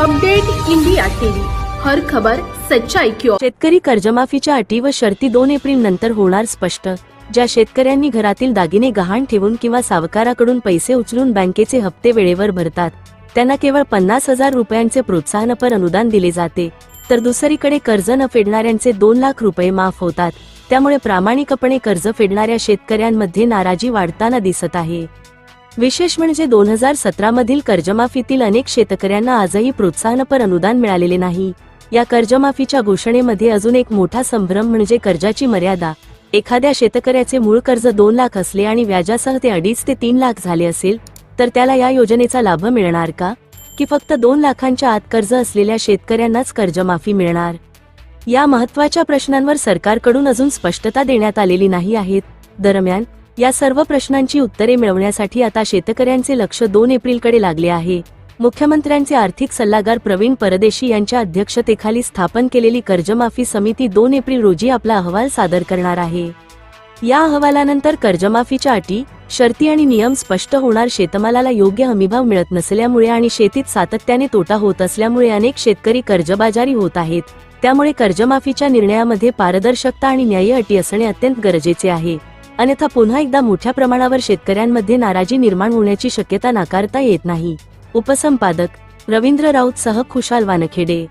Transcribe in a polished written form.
Update India TV, हर खबर सच्चाई की ओर। शेतकरी कर्जमाफीच्या अटी व शर्ती 2 एप्रिल नंतर होणार स्पष्ट। ज्या शेतकऱ्यांनी घरातील दागिने गहाण ठेवून किंवा सावकाराकडून पैसे उचलून बँकेचे हप्ते वेळेवर भरतात त्यांना केवळ 50,000 रुपयांचे प्रोत्साहनपर अनुदान दिले जाते, तर दुसरीकडे कर्ज न फेडणाऱ्यांचे 2 लाख रुपये माफ होतात। त्यामुळे प्रामाणिकपणे कर्ज फेडणाऱ्या शेतकऱ्यांमध्ये नाराजी वाढताना दिसत आहे। विशेष म्हणजे 2017 मधील कर्जमाफीतील अनेक शेतकऱ्यांना आजही प्रोत्साहनपर अनुदान मिळालेले नाही। या कर्जमाफीच्या घोषणेमध्ये अजून एक मोठा संभ्रम म्हणजे कर्जाची मर्यादा। एखाद्या शेतकऱ्याचे मूळ कर्ज 2 लाख असले आणि व्याजासह ते 2.5 ते 3 लाख झाले असेल तर त्याला या योजनेचा लाभ मिळणार का, की फक्त 2 लाखांच्या आत कर्ज असलेल्या शेतकऱ्यांनाच कर्जमाफी मिळणार? या महत्त्वाच्या प्रश्नांवर सरकारकडून अजून स्पष्टता देण्यात आलेली नाही आहे। दरम्यान या सर्व प्रश्नांची उत्तरे मिळवण्यासाठी आता शेतकऱ्यांचे लक्ष 2 एप्रिलकडे लागले आहे। मुख्यमंत्र्यांचे आर्थिक सल्लागार प्रवीण परदेशी यांच्या अध्यक्षतेखाली स्थापन केलेली कर्जमाफी समिती 2 एप्रिल रोजी आपला अहवाल सादर करणार आहे। या अहवालानंतर कर्जमाफीच्या अटी, शर्ती आणि नियम स्पष्ट होणार। शेतमालाला योग्य हमीभाव मिळत नसल्यामुळे आणि शेतीत सातत्याने तोटा होत असल्यामुळे अनेक शेतकरी कर्जबाजारी होत आहेत। त्यामुळे कर्जमाफीच्या निर्णयामध्ये पारदर्शकता आणि न्याय्य अटी असणे अत्यंत गरजेचे आहे, अन्यथा पुन्हा एकदा मोठ्या प्रमाणावर शेतकऱ्यांमध्ये नाराजी निर्माण होण्याची शक्यता नाकारता येत नाही। उपसंपादक रवींद्र राऊत सह खुशाल वानखेडे।